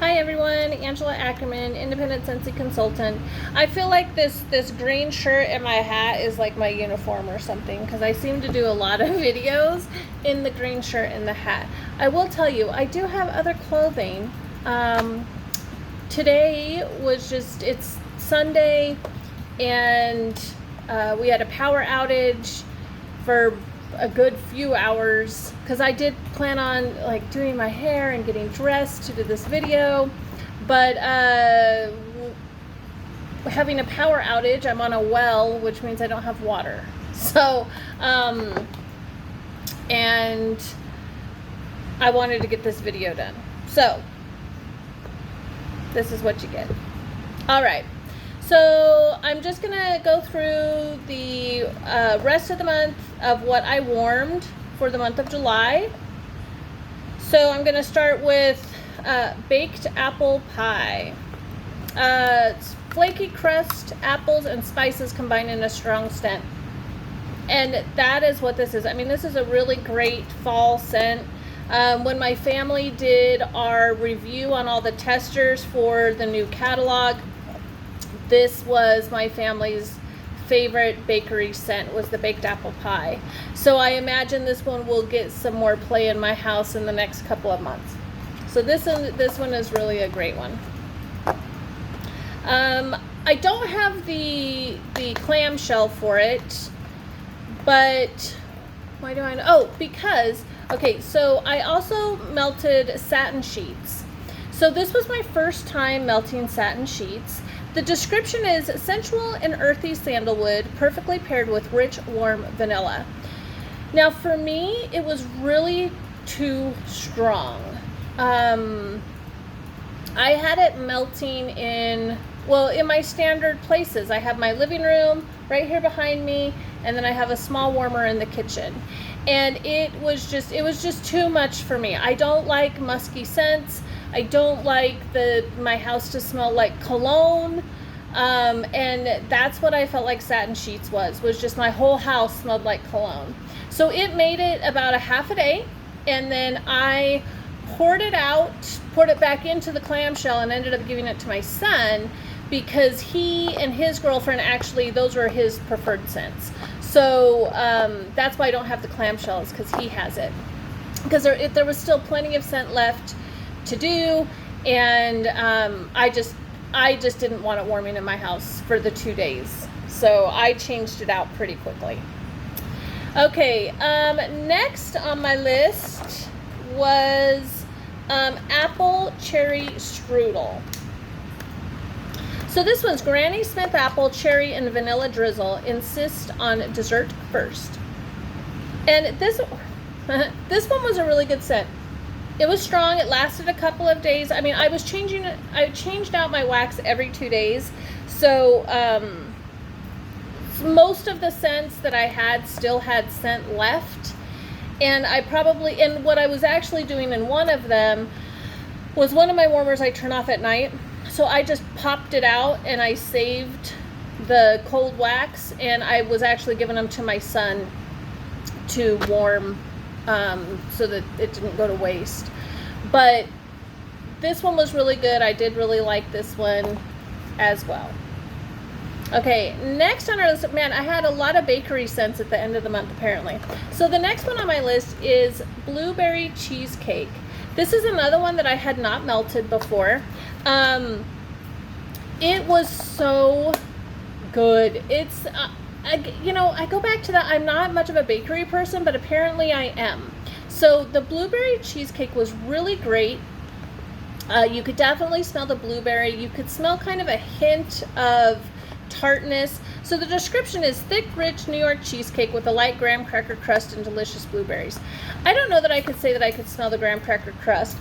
Hi everyone, Angela Ackerman, independent Scentsy consultant. I feel like this green shirt and my hat is like my uniform or something because I seem to do a lot of videos in the green shirt and the hat. I will tell you, I do have other clothing. Today was it's Sunday and we had a power outage for a good few hours because I did plan on like doing my hair and getting dressed to do this video, but having a power outage, I'm on a well, which means I don't have water. So and I wanted to get this video done, so this is what you get. All right, so I'm just gonna go through the rest of the month of what I warmed for the month of July. So I'm gonna start with baked apple pie. It's flaky crust, apples, and spices combined in a strong scent. And that is what this is. I mean, this is a really great fall scent. When my family did our review on all the testers for the new catalog, this was my family's favorite bakery scent, was the baked apple pie. So I imagine this one will get some more play in my house in the next couple of months. So this one is really a great one. I don't have the clamshell for it, but why do I know? Oh, because, okay, so I also melted satin sheets. So this was my first time melting satin sheets. The description is sensual and earthy sandalwood, perfectly paired with rich, warm vanilla. Now for me, it was really too strong. I had it melting in my standard places. I have my living room right here behind me, and then I have a small warmer in the kitchen. And it was just too much for me. I don't like musky scents. I don't like my house to smell like cologne. And that's what I felt like satin sheets was just my whole house smelled like cologne. So it made it about a half a day, and then I poured it back into the clamshell and ended up giving it to my son because he and his girlfriend, actually, those were his preferred scents. So that's why I don't have the clamshells, because he has it. Because there was still plenty of scent left to do, and I just didn't want it warming in my house for the 2 days. So I changed it out pretty quickly. Okay, next on my list was apple cherry strudel. So this one's Granny Smith apple, cherry, and vanilla drizzle. Insist on dessert first. And this one was a really good scent. It was strong. It lasted a couple of days. I mean, I changed out my wax every 2 days. So most of the scents that I had still had scent left. And what I was actually doing in one of them was one of my warmers I turn off at night. So I just popped it out and I saved the cold wax, and I was actually giving them to my son to warm so that it didn't go to waste. But this one was really good. I did really like this one as well. Okay, next on our list, man, I had a lot of bakery scents at the end of the month apparently. So the next one on my list is blueberry cheesecake. This is another one that I had not melted before. It was so good. It's I go back to that. I'm not much of a bakery person, but apparently I am. So the blueberry cheesecake was really great. You could definitely smell the blueberry. You could smell kind of a hint of tartness. So the description is thick, rich New York cheesecake with a light graham cracker crust and delicious blueberries. I don't know that I could say that I could smell the graham cracker crust,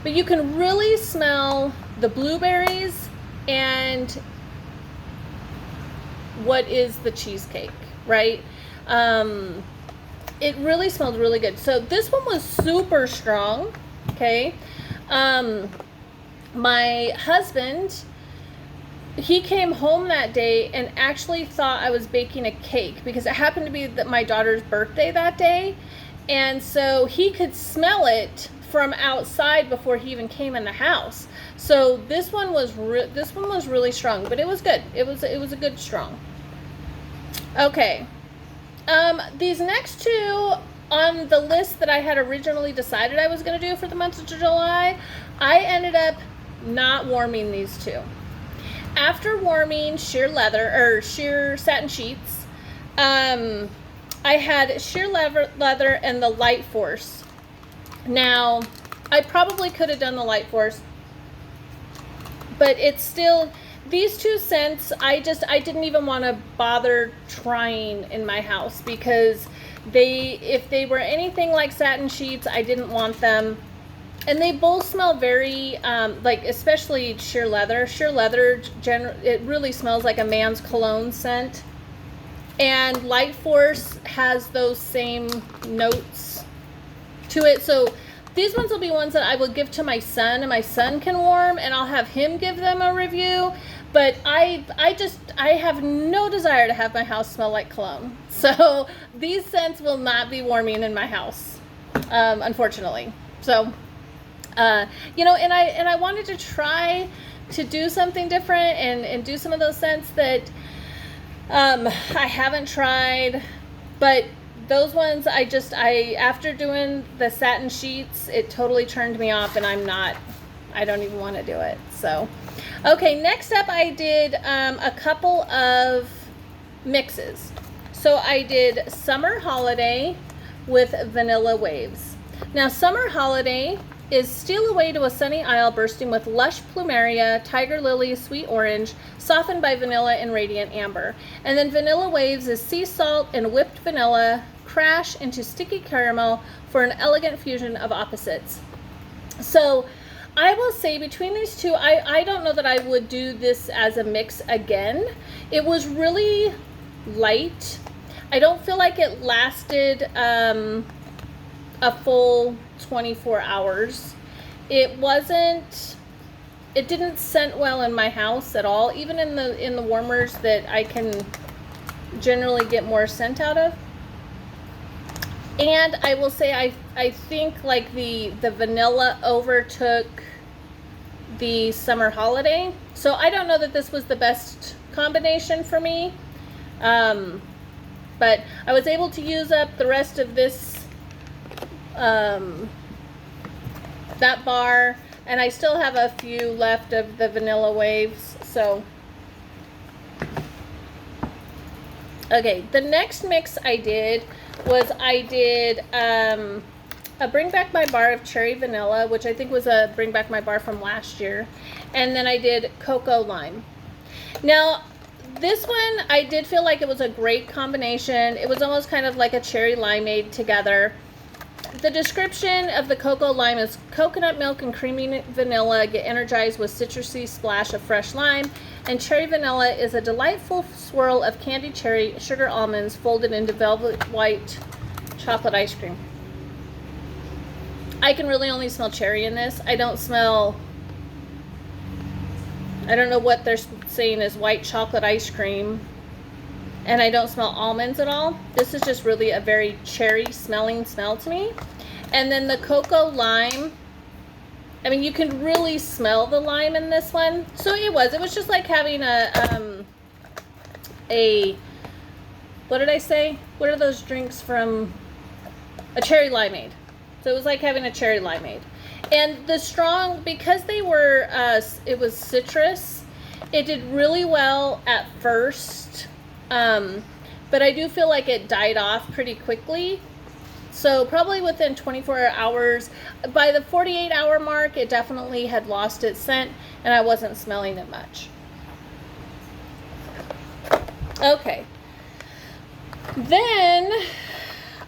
but you can really smell the blueberries and what is the cheesecake, right? It really smelled really good. So this one was super strong, okay? My husband, he came home that day and actually thought I was baking a cake because it happened to be my daughter's birthday that day. And so he could smell it from outside before he even came in the house. So this one was really strong, but it was good. It was a good strong. Okay. These next two on the list that I had originally decided I was going to do for the month of July, I ended up not warming these two. After warming sheer satin sheets, I had sheer leather and the Light Force. Now, I probably could have done the Light Force, but it's still, these two scents, I didn't even want to bother trying in my house, because if they were anything like satin sheets, I didn't want them. And they both smell very, like, especially sheer leather. Sheer leather, it really smells like a man's cologne scent. And Light Force has those same notes to it. So these ones will be ones that I will give to my son, and my son can warm, and I'll have him give them a review. But I have no desire to have my house smell like cologne. So these scents will not be warming in my house, unfortunately. So, you know, and I wanted to try to do something different and do some of those scents that I haven't tried. But those ones, after doing the satin sheets, it totally turned me off, and I don't even want to do it. So, okay, next up I did a couple of mixes. So I did Summer Holiday with Vanilla Waves. Now, Summer Holiday is steal away to a sunny isle bursting with lush plumeria, tiger lily, sweet orange, softened by vanilla and radiant amber. And then Vanilla Waves is sea salt and whipped vanilla, crash into sticky caramel for an elegant fusion of opposites. So I will say between these two, I don't know that I would do this as a mix again. It was really light. I don't feel like it lasted a full 24 hours. It didn't scent well in my house at all, even in the warmers that I can generally get more scent out of. And I will say I think like the vanilla overtook the Summer Holiday. So I don't know that this was the best combination for me. But I was able to use up the rest of this that bar, and I still have a few left of the Vanilla Waves. So okay, the next mix I did was a Bring Back My Bar of Cherry Vanilla, which I think was a Bring Back My Bar from last year, and then I did Cocoa Lime. Now this one, I did feel like it was a great combination. It was almost kind of like a cherry limeade together. The description of the Cocoa Lime is coconut milk and creamy vanilla get energized with citrusy splash of fresh lime, and cherry vanilla is a delightful swirl of candied cherry, sugar almonds folded into velvet white chocolate ice cream. I can really only smell cherry in this. I don't know what they're saying is white chocolate ice cream. And I don't smell almonds at all. This is just really a very cherry smelling smell to me. And then the Cocoa Lime, I mean, you can really smell the lime in this one. So it was just like having what did I say? What are those drinks from? A cherry limeade. So it was like having a cherry limeade. And the strong, because they were, it was citrus, it did really well at first. But I do feel like it died off pretty quickly. So probably within 24 hours, by the 48-hour mark, it definitely had lost its scent, and I wasn't smelling it much. Okay. Then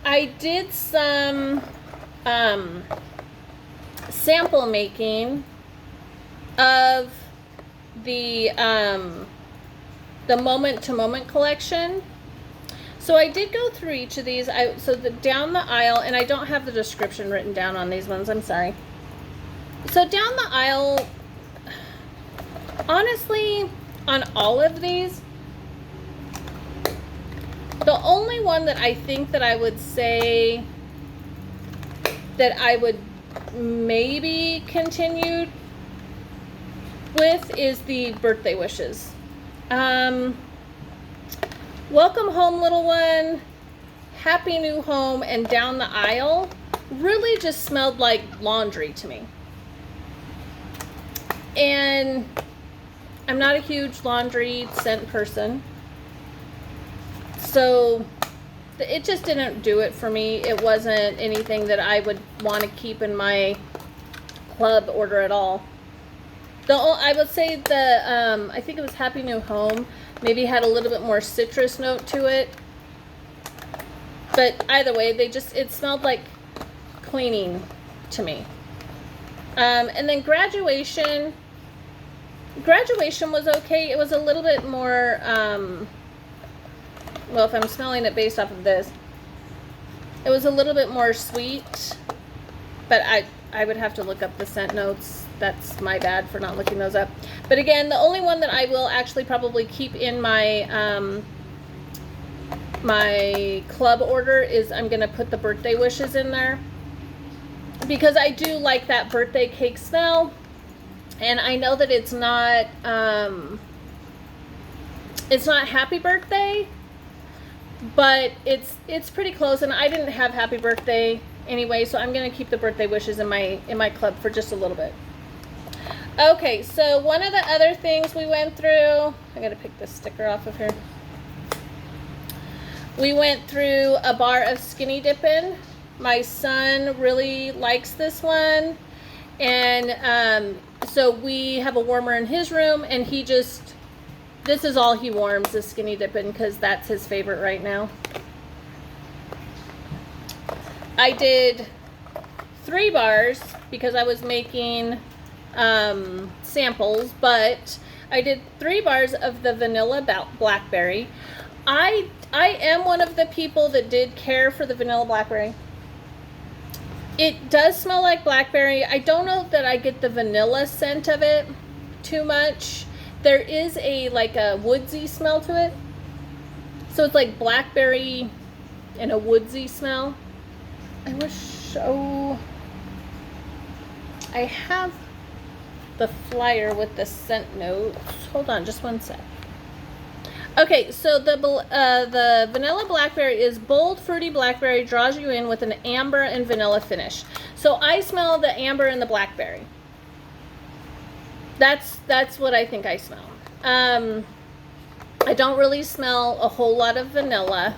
I did some sample making of the Moment to Moment collection. So I did go through each of these. Down the aisle, and I don't have the description written down on these ones, I'm sorry. So down the aisle, honestly, on all of these, the only one that I think that I would say that I would maybe continued with is the birthday wishes. Welcome home, little one, happy new home, and down the aisle really just smelled like laundry to me. And I'm not a huge laundry scent person, so it just didn't do it for me. It wasn't anything that I would want to keep in my club order at all. I would say the I think it was Happy New Home maybe had a little bit more citrus note to it, but either way, it smelled like cleaning to me. And then Graduation was okay. It was a little bit more well, if I'm smelling it based off of this, it was a little bit more sweet, but I would have to look up the scent notes. That's my bad for not looking those up. But again, the only one that I will actually probably keep in my my club order is I'm gonna put the birthday wishes in there, because I do like that birthday cake smell, and I know that it's not happy birthday, but it's pretty close, and I didn't have happy birthday anyway, so I'm gonna keep the birthday wishes in my club for just a little bit. Okay, so one of the other things we went through, I gotta pick this sticker off of here. We went through a bar of Skinny Dippin'. My son really likes this one, and so we have a warmer in his room, and this is all he warms, is Skinny Dippin', because that's his favorite right now. I did 3 bars because I was making samples, but I did 3 bars of the vanilla blackberry. I am one of the people that did care for the vanilla blackberry. It does smell like blackberry. I don't know that I get the vanilla scent of it too much. There is like a woodsy smell to it. So it's like blackberry and a woodsy smell. I wish, I have the flyer with the scent notes. Hold on just one sec. Okay, so the vanilla blackberry is bold, fruity blackberry, draws you in with an amber and vanilla finish. So I smell the amber and the blackberry. That's what I think I smell. I don't really smell a whole lot of vanilla,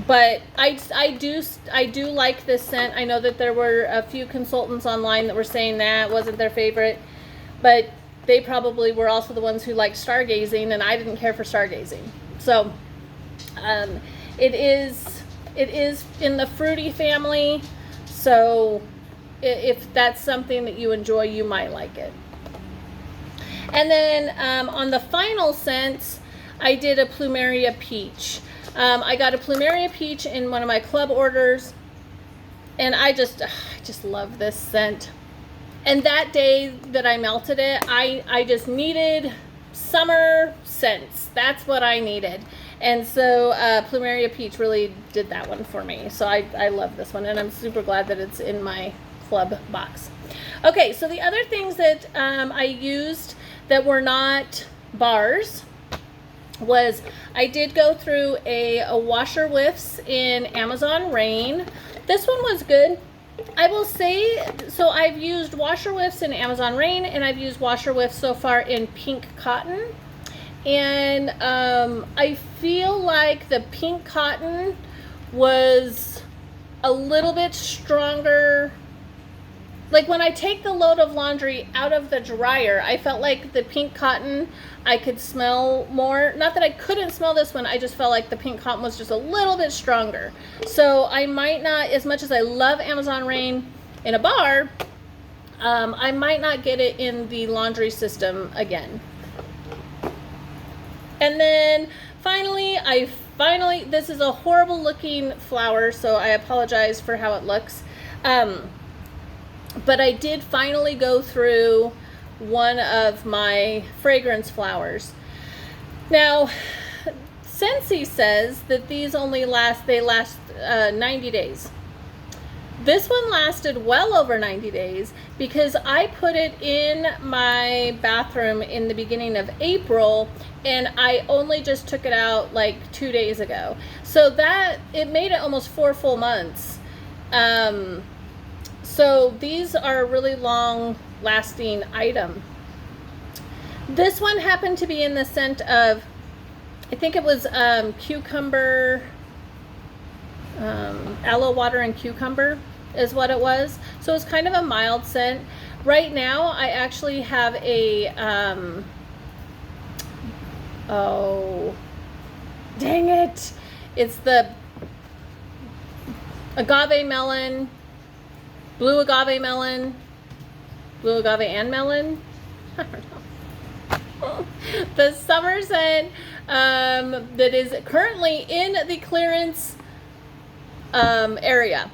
but I do like this scent. I know that there were a few consultants online that were saying that wasn't their favorite, but they probably were also the ones who liked stargazing, and I didn't care for stargazing. So it is in the fruity family, so if that's something that you enjoy, you might like it. And then on the final scents, I did a Plumeria Peach. I got a Plumeria Peach in one of my club orders, and I just love this scent. And that day that I melted it, I just needed summer scents. That's what I needed. And so Plumeria Peach really did that one for me. So I love this one, and I'm super glad that it's in my club box. Okay, so the other things that I used that were not bars was I did go through a washer whiffs in Amazon Rain. This one was good. I will say, so I've used washer whiffs in Amazon Rain, and I've used washer whiffs so far in Pink Cotton. And I feel like the Pink Cotton was a little bit stronger. Like when I take the load of laundry out of the dryer, I felt like the Pink Cotton I could smell more. Not that I couldn't smell this one, I just felt like the Pink Cotton was just a little bit stronger. So I might not, as much as I love Amazon Rain in a bar, I might not get it in the laundry system again. And then finally, this is a horrible looking flower, so I apologize for how it looks. But I did finally go through one of my fragrance flowers. Now, Scentsy says that these only last 90 days. This one lasted well over 90 days because I put it in my bathroom in the beginning of April, and I only just took it out like 2 days ago. So that, it made it almost 4 full months. So these are a really long lasting item. This one happened to be in the scent of, I think it was cucumber, aloe water and cucumber is what it was. So it's kind of a mild scent. Right now I actually have a oh dang it, it's the agave melon, blue agave melon, blue agave and melon, I don't know. The summer scent that is currently in the clearance area.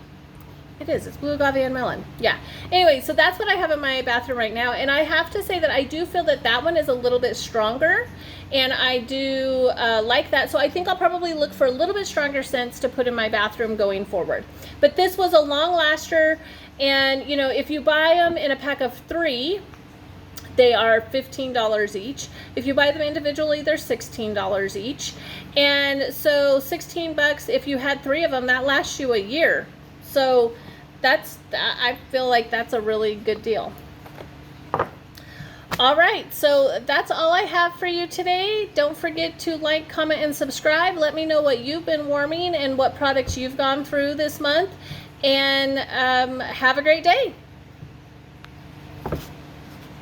It's blue agave and melon. Yeah. Anyway, so that's what I have in my bathroom right now. And I have to say that I do feel that that one is a little bit stronger. And I do like that. So I think I'll probably look for a little bit stronger scents to put in my bathroom going forward. But this was a long laster. And, you know, if you buy them in a pack of 3, they are $15 each. If you buy them individually, they're $16 each. And so 16 bucks, if you had 3 of them, that lasts you a year. So I feel like that's a really good deal. All right, so that's all I have for you today. Don't forget to like, comment, and subscribe. Let me know what you've been warming and what products you've gone through this month. And have a great day.